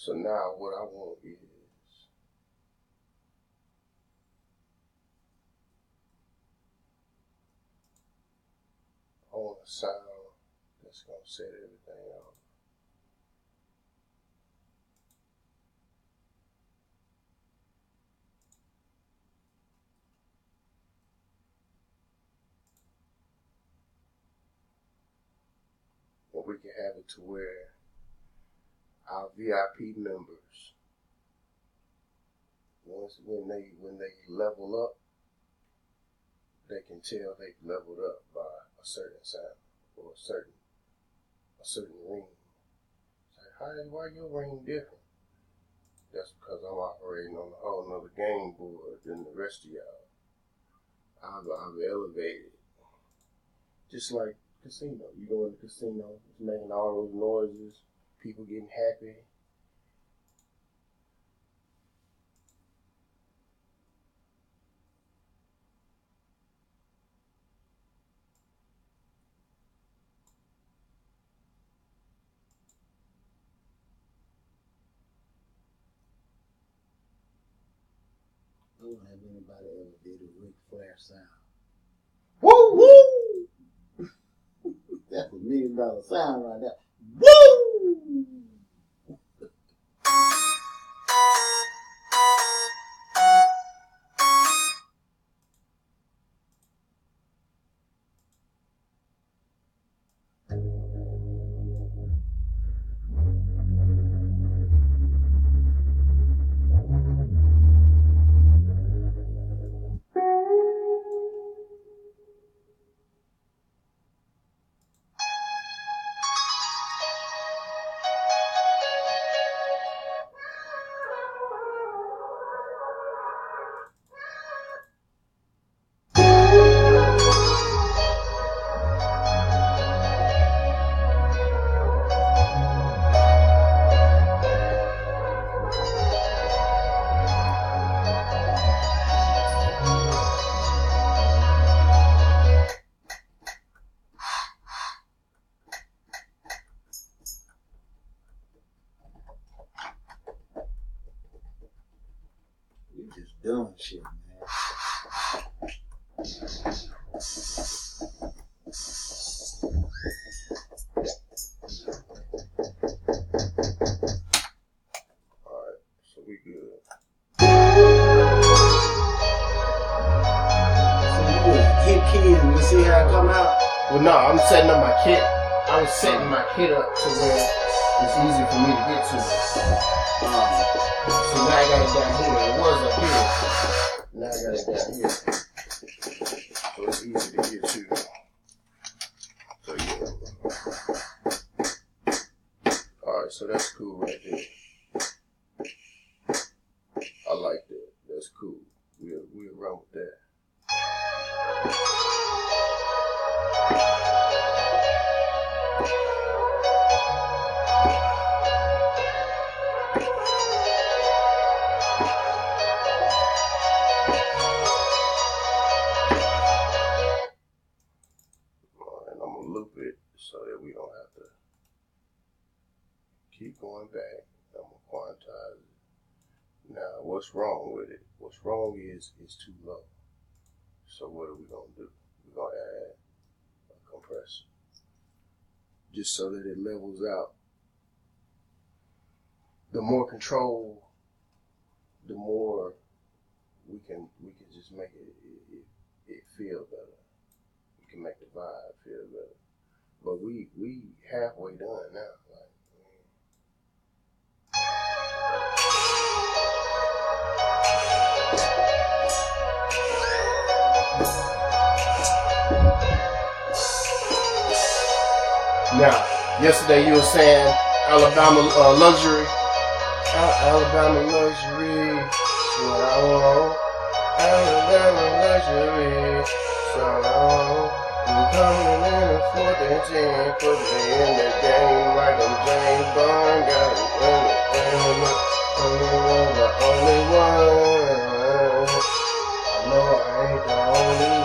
So now what I want is I want a sound that's gonna set everything off. And we can have it to where our VIP members, when they level up, they can tell they've leveled up by a certain sound or a certain ring. It's like, why your ring different? That's because I'm operating on a whole nother game board than the rest of y'all. I've elevated. Just like casino. You go in the casino, it's making all those noises, people getting happy. Have anybody ever did a Ric Flair sound? Woo woo! That's $1 million sound right there. Woo! Doing shit, man. Alright, so we good. So you just hit keys and you see how it come out? Well, no, I'm setting up my kit. I was setting my kit up to where it's easy for me to get to. So now I got it down here. It was up here. Now I got it down here. So it's easy to get to. So yeah. Alright, so that's cool right there. I like that. That's cool. We'll run with that. So that we don't have to keep going back. I'm going to quantize it. Now, what's wrong with it? What's wrong is it's too low. So what are we going to do? We're going to add a compressor. Just so that it levels out. The more control, the more we can just make it feel better. We can make the vibe feel better. But we halfway done now. Now, yesterday you were saying Alabama luxury. Alabama luxury, that's what I want. Alabama luxury, that's what I want. I'm coming in a 4th and 10, put me in the game like I'm Jaybo. Got it, I'm the only one. I know I ain't the only one.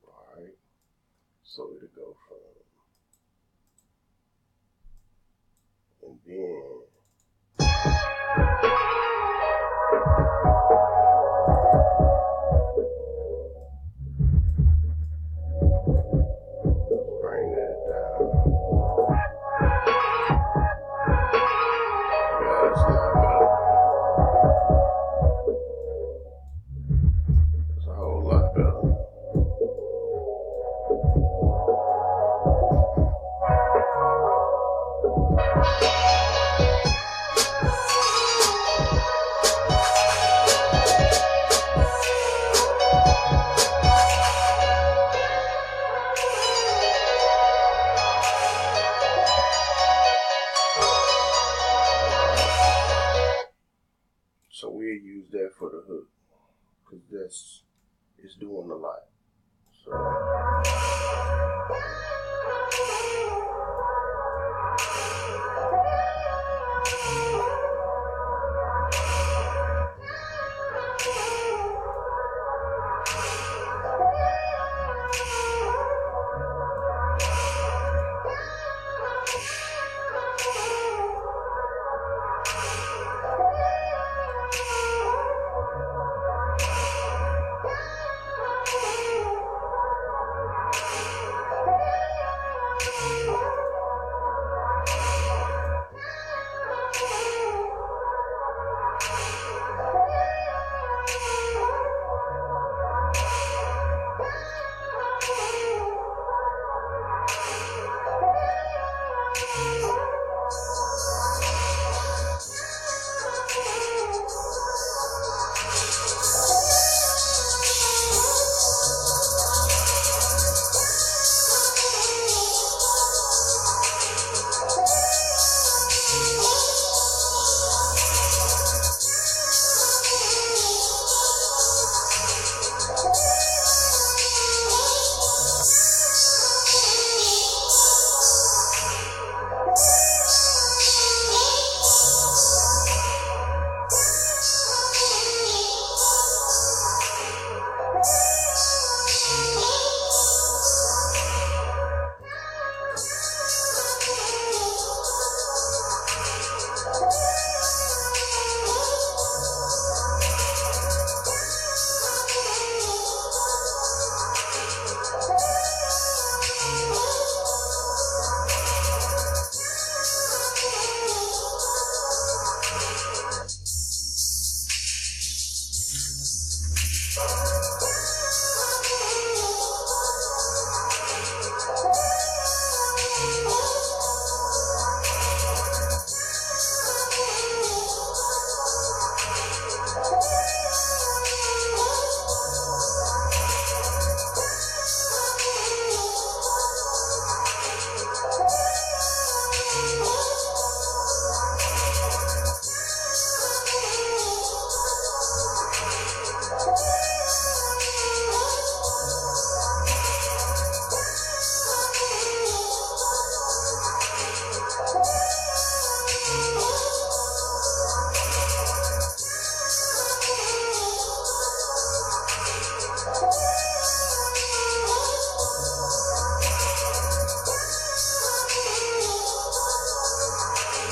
Alright. So it'll go from, and then bring that down. Yeah, it's a lot better. It's a whole lot better. So we'll use that for the hook, because it's doing a lot. So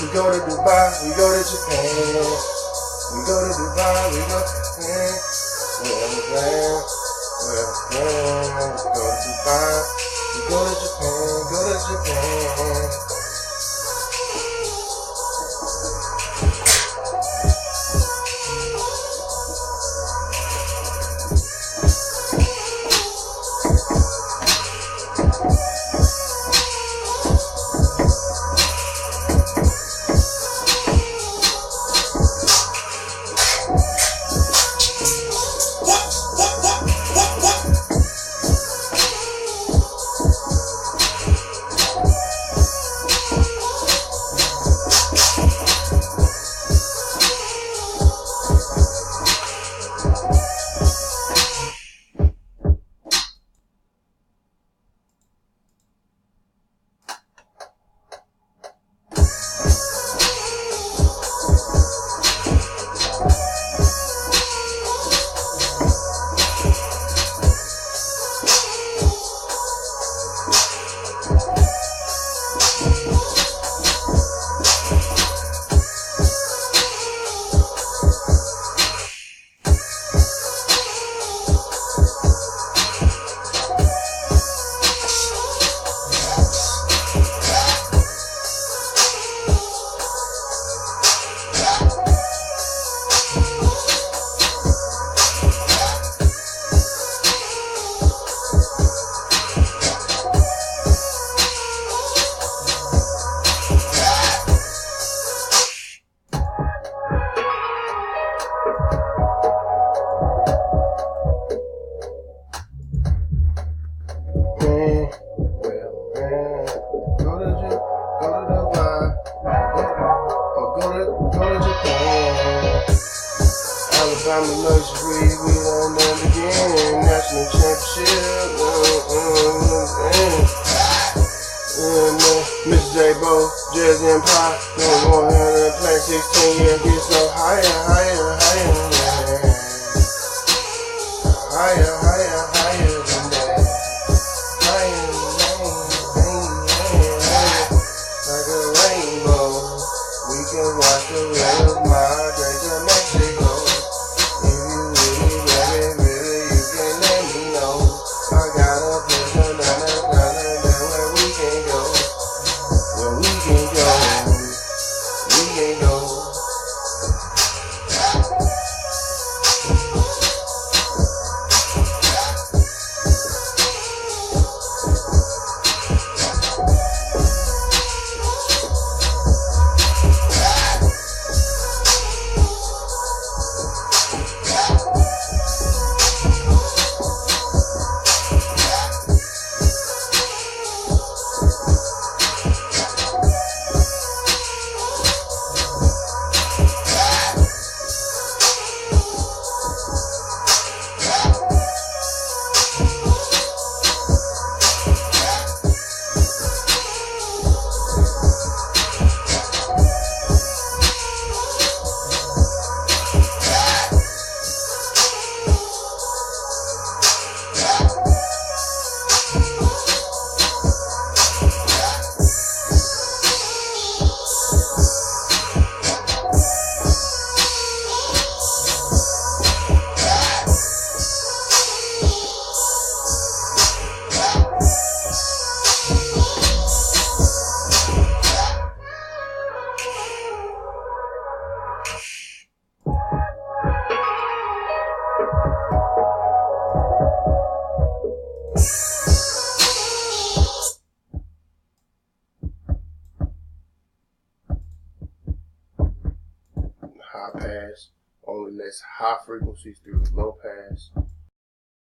we go to Dubai, we go to Japan. We go to Dubai, we go to Japan. Wherever plan, wherever plan. We go to Dubai, we go to Japan, go to Japan. and pop. No more than plan 16 years, get so higher, higher, higher, yeah. Higher, higher, higher than that. Higher, higher, higher, like a rainbow. We can watch the red of my drink to Mexico. If you really, really, you can let me know. I got a place, then where we can go. Where we can go. We can go. High pass only lets high frequencies through the low pass.